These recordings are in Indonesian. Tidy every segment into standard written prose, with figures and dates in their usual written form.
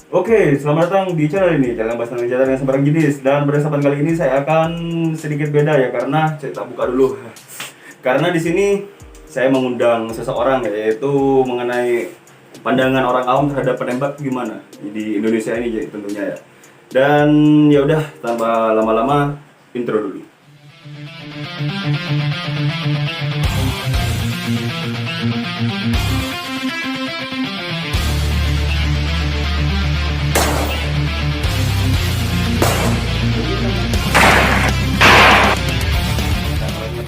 Oke, selamat datang di channel ini, channel bahas tentang senjata dengan sembarang jenis. Dan pada kesempatan kali ini saya akan sedikit beda ya, karena saya tak buka dulu. Karena di sini saya mengundang seseorang, yaitu mengenai pandangan orang awam terhadap penembak gimana di Indonesia ini jadi tentunya ya. Dan ya udah, tanpa lama-lama intro dulu.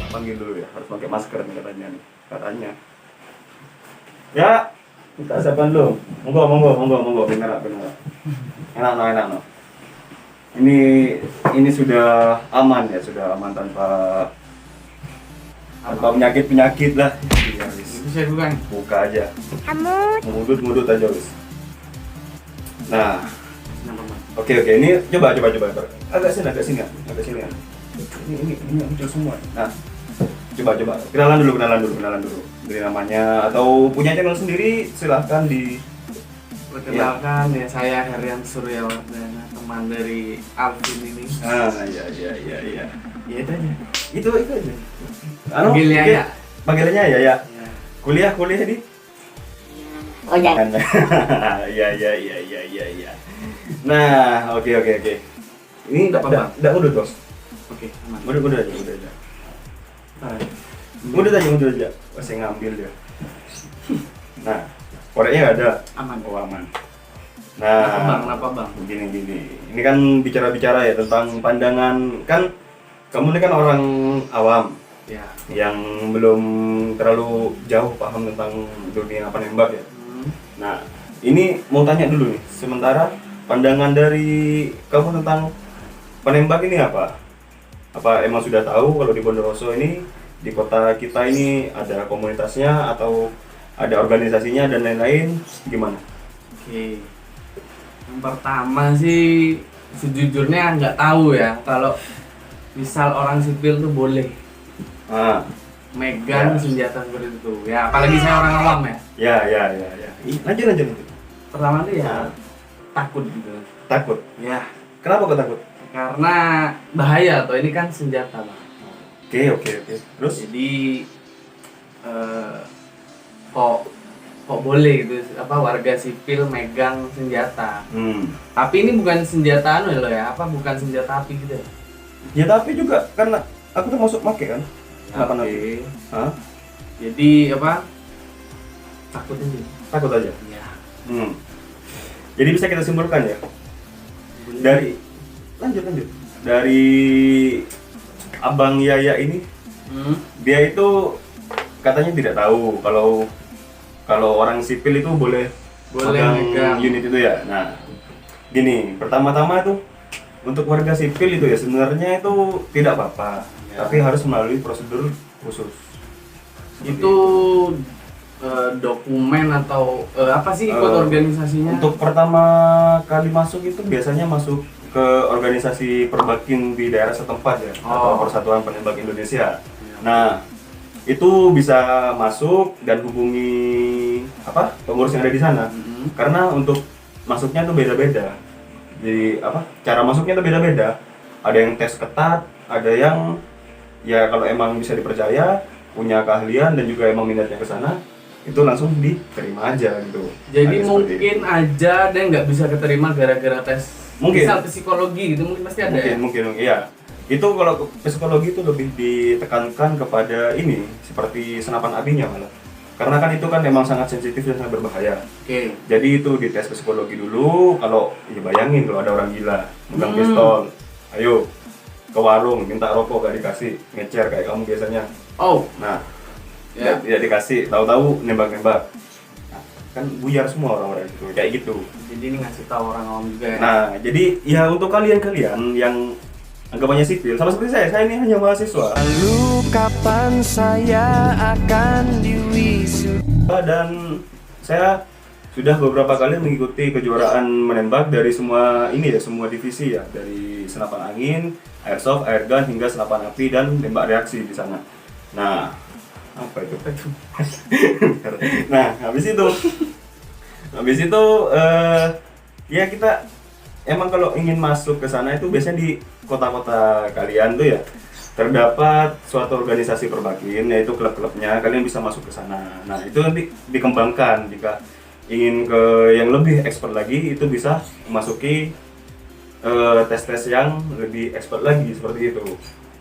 Panggil dulu ya, harus pakai masker nih katanya. Ya, kita siapkan dulu. Monggo, benar. Enak no. Ini sudah aman ya, sudah aman tanpa penyakit lah. Ya, Itu saya bukan. buka aja. Ngudut aja wis. Nah, oke. Ini coba. Agak sini. Ini muncul semua. Nah, coba. Kenalan dulu. Dari namanya atau punya channel sendiri silahkan di. Perkenalkan ya, saya Herian Suryawardana, teman dari Alvin ini. Iya. Ya itu aja. Itu aja. Panggilnya oke. ya. Panggilannya ya. Ya. Kuliah di. Oh jangan. Iya. Nah, oke. Ini Apa, Bang? enggak udut, Bos. Oke, aman. Udah aja. Udah aja. Masih ngambil dia. Nah, koreknya nggak ada. Aman. Oh, aman. Kenapa bang? Gini. Ini kan bicara ya tentang pandangan, kan kamu ini kan orang awam Ya. yang belum terlalu jauh paham tentang dunia penembak ya. Nah, ini mau tanya dulu nih, sementara pandangan dari kamu tentang penembak ini apa? Apa emang sudah tahu kalau di Bondowoso ini, di kota kita ini ada komunitasnya atau ada organisasinya dan lain-lain, gimana? Oke. Yang pertama sih sejujurnya nggak tahu ya kalau misal orang sipil tuh boleh megang Ya. senjata seperti itu. Ya, apalagi saya orang awam ya. Ya. Lanjut. Pertama tuh ya takut gitu. Takut. Ya, Kenapa kok takut? karena bahaya, ini kan senjata bang. Oke. Terus? Jadi kok boleh gitu warga sipil megang senjata. Tapi ini bukan senjata loh ya, bukan senjata api gitu ya. Ya tapi juga karena aku termasuk make kan. Kenapa Oke. Hah? Jadi takut aja. Takut aja. Ya. Jadi bisa kita simpulkan ya. Dari lanjut. Dari Abang Yaya ini, dia itu katanya tidak tahu kalau orang sipil itu boleh megang unit itu ya. Nah, gini, pertama-tama tuh untuk warga sipil itu ya sebenarnya itu tidak apa-apa, Ya. tapi harus melalui prosedur khusus. Itu dokumen atau apa sih ikut organisasinya? Untuk pertama kali masuk itu biasanya masuk ke organisasi perbakin di daerah setempat ya, atau Persatuan Penembak Indonesia. Nah, itu bisa masuk dan hubungi pengurus yang ada di sana. Karena untuk masuknya tuh beda-beda. Jadi cara masuknya tuh beda-beda. Ada yang tes ketat, ada yang ya kalau emang bisa dipercaya, punya keahlian dan juga emang minatnya ke sana, itu langsung diterima aja gitu. Jadi Ada seperti mungkin itu. aja dia nggak bisa keterima gara-gara tes. Mungkin. Misal psikologi gitu mungkin pasti ada ya. Mungkin iya. Itu kalau psikologi itu lebih ditekankan kepada ini seperti senapan apinya malah. Karena kan itu kan memang sangat sensitif dan sangat berbahaya. Oke. Jadi itu dites psikologi dulu. Kalau ya bayangin kalau ada orang gila megang pistol, ayo ke warung minta rokok gak dikasih, ngecer kayak kamu biasanya. Oh, Nah, ya. ya dikasih, tahu-tahu nembak-nembak. Nah, kan buyar semua orang-orang itu kayak gitu. Jadi ini ngasih tahu orang awam juga ya. Nah, jadi ya untuk kalian yang anggapannya sipil, sama seperti saya ini hanya mahasiswa. Lalu kapan saya akan diwisuda? Dan saya sudah beberapa kali mengikuti kejuaraan menembak dari semua divisi ya, dari senapan angin, airsoft, airgun hingga senapan api dan tembak reaksi di sana. Nah, apa itu? Nah, habis itu Ya kita emang kalau ingin masuk ke sana itu biasanya di kota-kota kalian tuh ya terdapat suatu organisasi perbakin, yaitu klub-klubnya, kalian bisa masuk ke sana. Nah itu nanti dikembangkan jika ingin ke yang lebih expert lagi, itu bisa memasuki tes-tes yang lebih expert lagi seperti itu.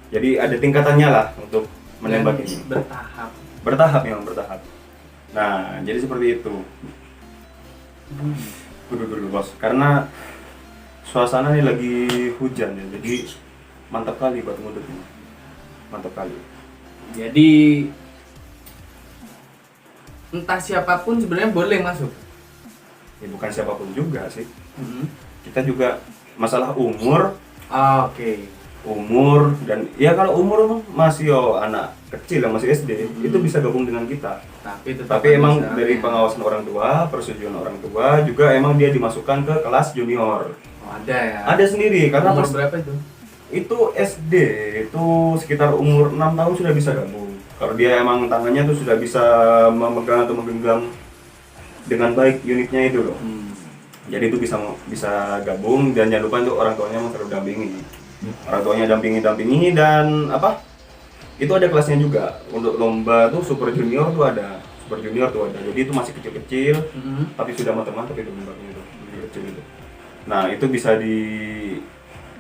Jadi ada tingkatannya lah untuk menembak ini. Bertahap. Bertahap memang bertahap. Nah jadi seperti itu. Dulu bos, karena suasana ini lagi hujan ya, jadi mantap kali buat ngudut ini. Mantap kali. Jadi entah siapapun sebenarnya boleh masuk. Ya bukan siapapun juga sih. Kita juga masalah umur, Oke. umur dan ya kalau umur masih anak kecil yang masih SD itu bisa gabung dengan kita. Tapi emang dari pengawasan orang tua, persetujuan orang tua juga emang dia dimasukkan ke kelas junior. Oh, ada ya. Ada sendiri karena Umur berapa itu? itu SD itu sekitar umur 6 tahun sudah bisa gabung. Kalau dia emang tangannya tuh sudah bisa memegang atau menggenggam dengan baik unitnya itu loh. Jadi itu bisa gabung dan jangan lupa untuk orang tuanya mau selalu dampingi. Orang tuanya dampingi dan apa? Itu ada kelasnya juga. Untuk lomba tuh super junior tuh ada. Super junior tuh ada. Jadi itu masih kecil-kecil tapi sudah mantap-mantap itu lombanya itu. Kecil itu. Nah, itu bisa di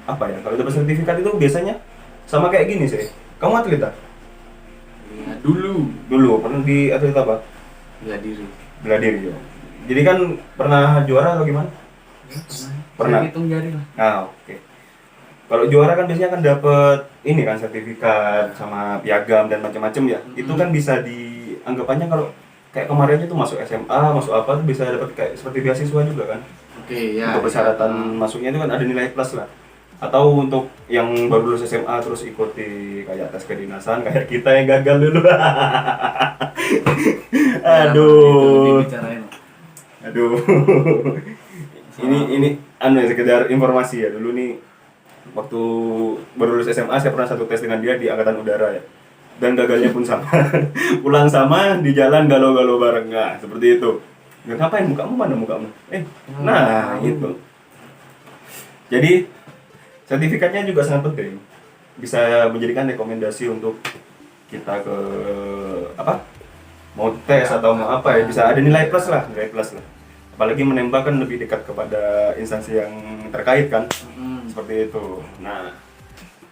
apa ya? Kalau dapat sertifikat itu biasanya sama kayak gini sih. Kamu atlet tak? Ya, dulu Pernah di atlet apa? bela diri. Bela diri ya. Jadi kan pernah juara atau gimana? Ya, Pernah. Saya hitung jari lah. Nah, oke. Kalau juara kan biasanya kan dapat ini kan sertifikat sama piagam dan macam-macam ya. Itu kan bisa dianggapannya kalau kayak kemarin itu masuk SMA, masuk apa tuh bisa dapat kayak seperti beasiswa juga kan. Oke, ya. Untuk persyaratan masuknya itu kan ada nilai plus lah. Atau untuk yang baru lulus SMA terus ikuti kayak tes kedinasan kayak kita yang gagal dulu. Aduh. Aduh. ini anu ya, sekedar informasi ya. Dulu nih waktu baru lulus SMA saya pernah satu tes dengan dia di angkatan udara ya. Dan gagalnya pun sama. Pulang sama, di jalan galau-galau bareng. Nah, seperti itu. Nggak ngapain mukamu, mana mukamu? Nah, itu. Jadi sertifikatnya juga sangat penting. Bisa menjadikan rekomendasi untuk kita ke apa? Mau tes atau mau apa ya, bisa ada nilai plus lah. Apalagi menembak kan lebih dekat kepada instansi yang terkait kan. Seperti itu. Nah,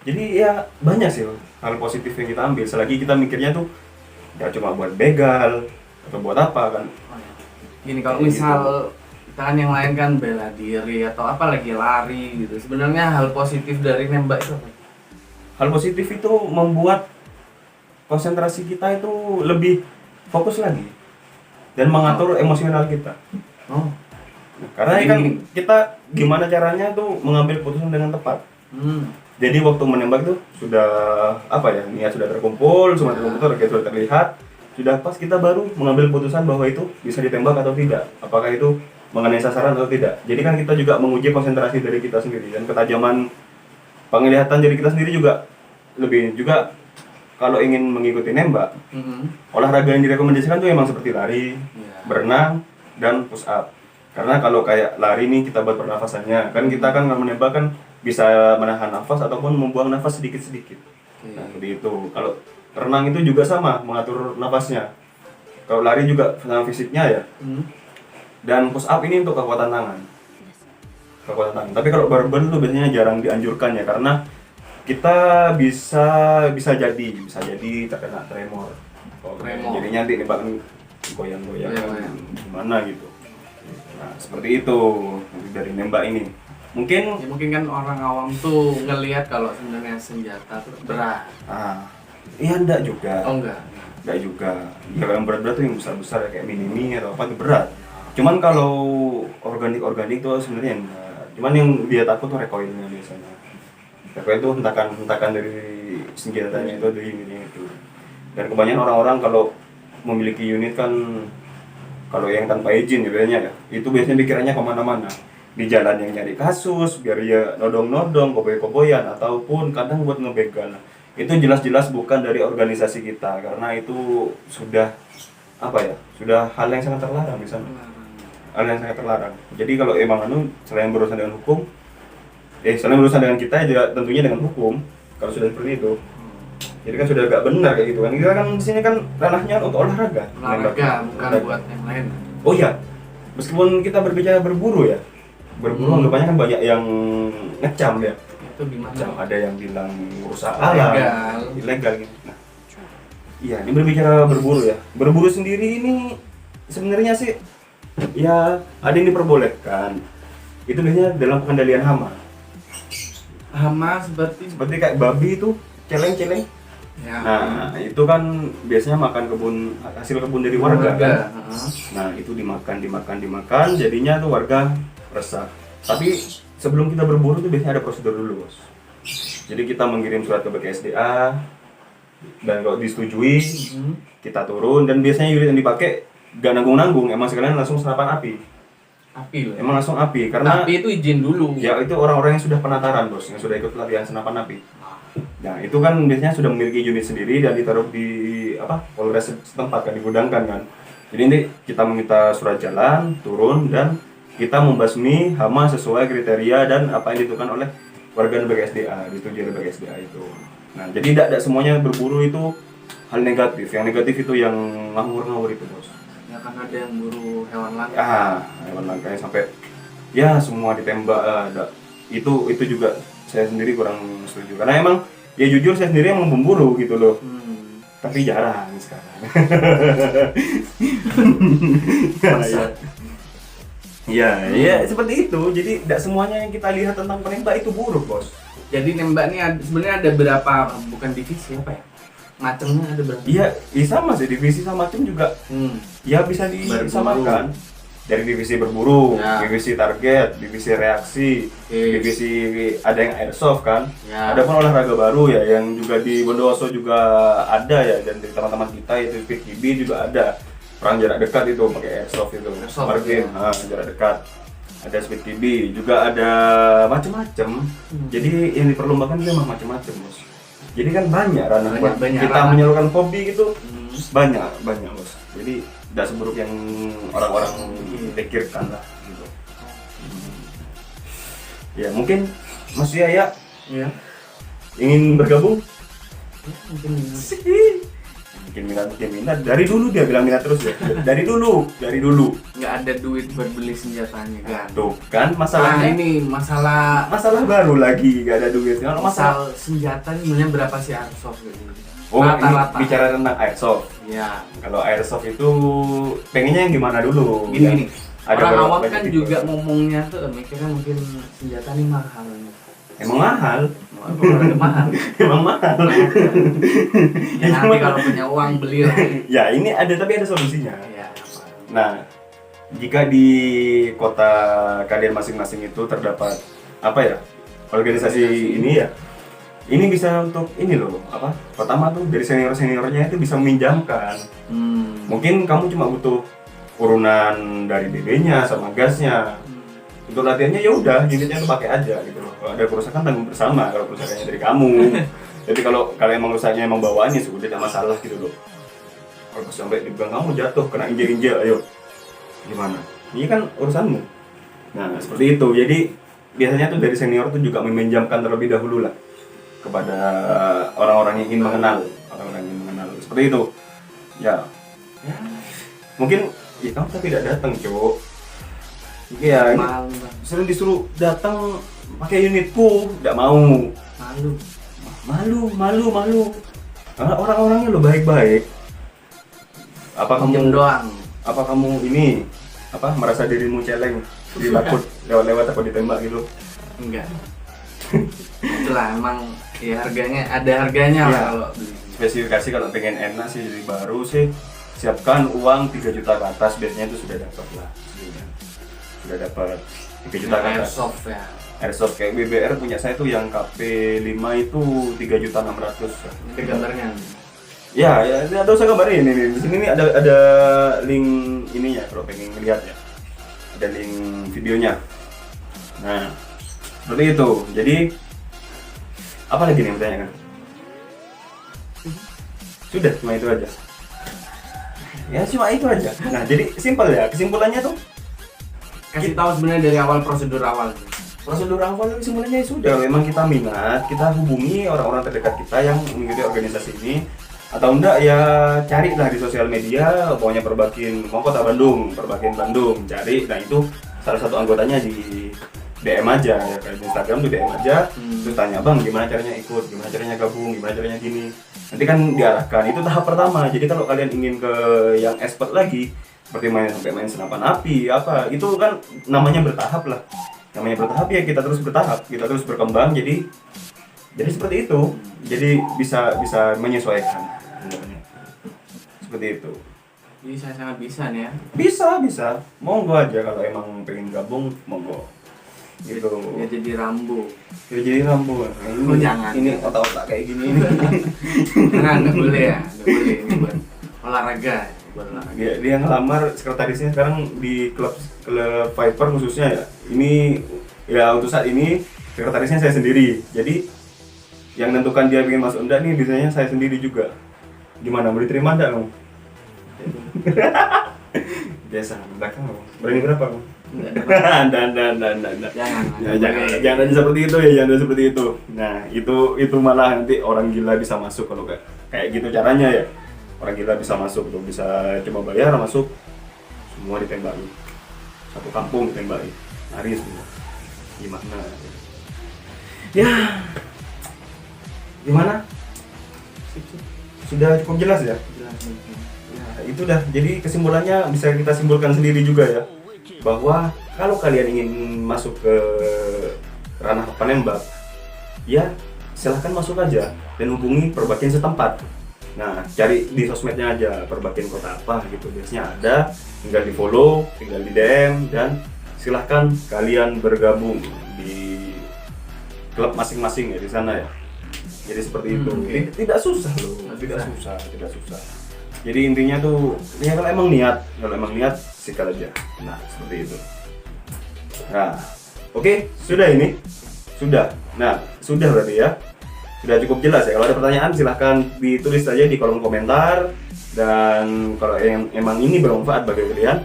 jadi ya banyak sih hal positif yang kita ambil selagi kita mikirnya tuh ya cuma buat begal atau buat apa kan. Gini, kalau misal kan yang lain kan bela diri atau apa lagi lari gitu. Sebenarnya hal positif dari nembak itu apa? Hal positif itu membuat konsentrasi kita itu lebih fokus lagi dan mengatur emosional kita. Oh, Karena kan kita gimana caranya tuh mengambil keputusan dengan tepat. Jadi waktu menembak itu sudah apa ya, niat sudah terkumpul, semua terkumpul, sudah terlihat, sudah pas kita baru mengambil keputusan bahwa itu bisa ditembak atau tidak, apakah itu mengenai sasaran atau tidak. Jadi kan kita juga menguji konsentrasi dari kita sendiri dan ketajaman penglihatan dari kita sendiri juga lebih juga. Kalau ingin mengikuti nembak, olahraga yang direkomendasikan tuh emang seperti lari, berenang, dan push up. Karena kalau kayak lari nih kita buat pernafasannya, kan kita kan menembak kan bisa menahan nafas ataupun membuang nafas sedikit-sedikit. Nah, seperti itu. Kalau renang itu juga sama, mengatur nafasnya. Kalau lari juga sama fisiknya ya. Dan push up ini untuk kekuatan tangan. Tapi kalau barbel itu biasanya jarang dianjurkan ya, karena kita bisa jadi terkena tremor. Jadinya nanti nembakan goyang-goyang gimana gitu. Nah, seperti itu dari nembak ini. Mungkin kan orang awam tuh ngelihat kalau sebenarnya senjata tuh berat. Iya enggak juga. Oh enggak. Enggak juga. Ya, yang berat-berat tuh yang besar-besar kayak mini atau apa itu berat. Cuman kalau organik tuh sebenarnya enggak. Cuman yang dia takut tuh recoilnya biasanya. Recoil itu hentakan dari senjatanya itu dari unitnya itu. Dan kebanyakan orang-orang kalau memiliki unit kan kalau yang tanpa izin ya biasanya ya, itu biasanya pikirannya kemana-mana. Di jalan yang nyari kasus, biar ya nodong-nodong, koboy-koboyan, ataupun kadang buat ngebegal. Itu jelas-jelas bukan dari organisasi kita, karena itu sudah apa ya, sudah hal yang sangat terlarang di sana. hal yang sangat terlarang. Jadi kalau emang selain berurusan dengan hukum, selain berurusan dengan kita juga tentunya dengan hukum. Kalau sudah seperti itu, jadi kan sudah agak benar kayak gitu kan. Kita kan di sini kan ranahnya untuk olahraga. Olahraga bukan buat yang lain. Oh iya, meskipun kita berbicara berburu ya, berburu anggapannya kan banyak yang ngecam ya. Itu gimana? Ngecam, ada yang bilang merusak alam, ilegal gitu. Nah, iya, ini berbicara berburu ya. Berburu sendiri ini sebenarnya sih ya ada yang diperbolehkan. Itu biasanya dalam pengendalian hama. Hama seperti Kayak babi itu, celeng-celeng. ya. Nah, itu kan biasanya makan hasil kebun dari warga kan. Nah, itu dimakan, jadinya tuh warga resah. Tapi sebelum kita berburu tuh biasanya ada prosedur dulu, Bos. Jadi kita mengirim surat ke BKSDA, dan kalau disetujui, kita turun, dan biasanya unit yang dipakai gak nanggung-nanggung, emang sekalian langsung senapan api. Api loh. Emang langsung api, karena api itu izin dulu. ya itu orang-orang yang sudah penataran, Bos, yang sudah ikut pelatihan senapan api. Nah, itu kan biasanya sudah memiliki unit sendiri dan ditaruh di Polres setempat kan, digudangkan kan. Jadi ini kita meminta surat jalan, turun, dan kita membasmi hama sesuai kriteria dan apa yang ditentukan oleh warga BKSDA, disetujui oleh BKSDA itu. Nah, jadi tidak semuanya berburu itu hal negatif. Yang negatif itu yang ngawur-ngawur itu, Bos. Ya kan ada yang buru hewan langka. Hewan langka yang sampai ya semua ditembak. Itu juga saya sendiri kurang setuju. Karena emang ya jujur saya sendiri emang memburu gitu loh. Tapi jarang sekarang. Ya, seperti itu. Jadi tidak semuanya yang kita lihat tentang penembak itu buruk, Bos. Jadi nembak ini sebenarnya ada berapa, bukan divisi apa ya? Macamnya ada berapa? Iya, sama sih, divisi sama macam juga. Ya bisa disamakan. Dari divisi berburu, divisi target, divisi reaksi, divisi ada yang airsoft kan. Ada pun olahraga baru ya yang juga di Bondowoso juga ada ya, dan dari teman-teman kita itu PKB juga ada. Perang jarak dekat itu pakai airsoft itu, margin, jarak dekat. Ada speed TB, juga ada macam-macam. Jadi yang diperlombakan itu memang macam-macam, Bos. Jadi kan banyak ranah kita menyalurkan hobi gitu. Banyak, Bos. Jadi tidak seburuk yang orang-orang pikirkan lah gitu. Ya, mungkin Mas Yaya ingin bergabung? Mungkin minat. Dari dulu dia bilang minat terus ya. Dari dulu. Nggak ada duit buat beli senjatanya kan. Tuh kan masalahnya. Ini masalah baru lagi, nggak ada duit. Kalau masalah senjata sebenarnya berapa sih airsoft gitu? Oh, rata-rata. Bicara tentang airsoft. Ya. Kalau airsoft itu pengennya yang gimana dulu? Gini. Ada orang awam kan tipe. juga ngomongnya tuh mikirnya mungkin senjata ini mahal. Emang mahal? Mahal. Emang mahal. Ya nanti kalau punya uang beli lah. Ya ini tapi ada solusinya. Ya. Nah, jika di kota kalian masing-masing itu terdapat organisasi ini ya, ini bisa untuk ini loh pertama tuh dari seniornya itu bisa meminjamkan. Mungkin kamu cuma butuh urunan dari BB-nya sama gasnya. Untuk latihannya ya udah, unitnya tuh pakai aja gitu loh. Kalau ada kerusakan tanggung bersama, kalau kerusakannya dari kamu. Jadi kalau emang rusaknya emang bawaannya sudah tidak masalah gitu loh. Kalau sampai di belakang kamu jatuh kena injek-injek, ayo gimana? Ini kan urusanmu. Nah, seperti itu. Jadi biasanya tuh dari senior tuh juga meminjamkan terlebih dahulu lah kepada orang-orang yang ingin mengenal, seperti itu. Ya. Mungkin kamu tidak datang, Cok. Iya, sering disuruh datang pakai unitku, tidak mau. Malu. Karena orang-orangnya lo baik-baik. Apa kamu ini merasa dirimu celeng, takut lewat-lewat atau ditembak gitu? Enggak. Itulah emang ya ada harganya lah kalau beli. Spesifikasi kalau pengen enak sih jadi baru sih siapkan uang 3 juta ke atas, biasanya itu sudah dapat lah. Sudah dapat 3 juta ke atas. Airsoft kayak BBR punya saya tuh yang KP5 itu 3.600.000. Ini gambarnya. Ya, ada usah gambarin ini. Di sini nih ada link ininya kalau pengen lihat ya. Ada link videonya. Nah, seperti itu. Jadi apa lagi nih yang bertanyakan? Sudah, cuma itu aja. Ya, cuma itu aja. Nah, jadi simpel ya. Kesimpulannya tuh kasih tahu sebenarnya dari awal prosedur awal. Prosedur awal sebenarnya sudah, memang kita minat, kita hubungi orang-orang terdekat kita yang mengikuti organisasi ini, atau enggak ya carilah di sosial media, pokoknya Perbakin Kota Bandung, Perbakin Bandung, cari. Nah itu salah satu anggotanya di DM aja ya, kayak di Instagram tuh DM aja, terus tanya bang gimana caranya ikut, gimana caranya gabung, gimana caranya gini. Nanti kan diarahkan, itu tahap pertama. Jadi kalau kalian ingin ke yang expert lagi, seperti main senapan api apa, itu kan namanya bertahap lah. Namanya bertahap ya, kita terus bertahap, kita terus berkembang, jadi seperti itu. Jadi bisa menyesuaikan seperti itu. Jadi saya sangat bisa nih ya. Bisa monggo aja kalau emang pengen gabung, monggo gitu. Ya jadi Rambo. Ya jadi Rambo. Oh, jangan. Ini otak-otak kayak gini ini. Nggak boleh ya, nggak boleh. Ini buat olahraga. Dia ngelamar sekretarisnya sekarang di klub Viper khususnya ya. Ini ya untuk saat ini sekretarisnya saya sendiri. Jadi yang menentukan dia ingin masuk enggak nih biasanya saya sendiri juga. Gimana, mau diterima enggak kamu? Biasa, belakang kamu. Berani berapa kamu? Jangan aja seperti itu ya, jangan seperti itu. Nah, itu malah nanti orang gila bisa masuk kalau kayak gitu caranya ya. Orang gila bisa masuk tuh, bisa cuma bayar masuk, semua ditembaki. Satu kampung ditembaki. Lari semua. Gimana? Ya. Gimana? Sudah cukup jelas ya? Ya, itu dah. Jadi kesimpulannya bisa kita simpulkan sendiri juga ya. Bahwa kalau kalian ingin masuk ke ranah penembak, ya silahkan masuk aja dan hubungi Perbakin setempat. Nah, cari di sosmednya aja Perbakin Kota apa gitu, biasanya ada, tinggal di follow, tinggal di DM, dan silahkan kalian bergabung di klub masing-masing ya di sana ya. Jadi seperti itu. Tidak susah loh, tidak susah. Jadi intinya tuh ya kalau emang niat sikat aja. Nah, seperti itu. Nah, oke, sudah ini. Sudah. Nah, sudah berarti ya. Sudah cukup jelas ya. Kalau ada pertanyaan silahkan ditulis saja di kolom komentar, dan kalau yang emang ini bermanfaat bagi kalian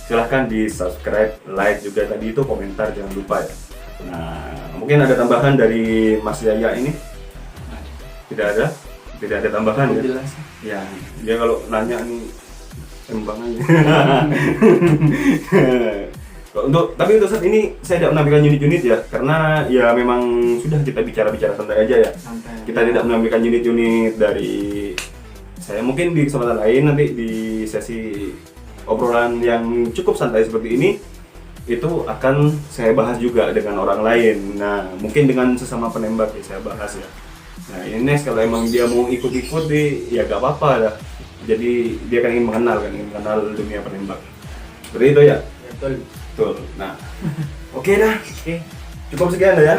silahkan di subscribe, like juga tadi itu, komentar jangan lupa ya. Nah, mungkin ada tambahan dari Mas Yaya ini? Tidak ada tambahan ya? Jelas. Ya, dia kalau nanya nih tembang aja. Tapi untuk saat ini saya tidak menampilkan unit-unit ya, karena ya memang sudah kita bicara santai aja ya. Santai. Kita tidak menampilkan unit-unit dari saya. Mungkin di kesempatan lain nanti di sesi obrolan yang cukup santai seperti ini itu akan saya bahas juga dengan orang lain. Nah, mungkin dengan sesama penembak ya saya bahas ya. Nah, ini next kalau emang dia mau ikut-ikut ya gak apa-apa dah. Jadi dia kan ingin mengenal dunia penembak. Seperti itu ya. Betul. Nah, oke dah. Cukup sekian dah ya.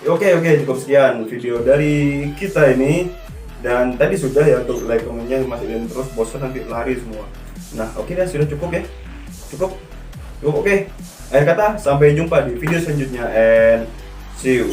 Oke, cukup sekian video dari kita ini. Dan tadi sudah ya untuk like, komennya masih terus, bosan nanti lari semua. Nah, oke dah, sudah cukup ya. Cukup. Oke. Akhir kata, sampai jumpa di video selanjutnya and see you.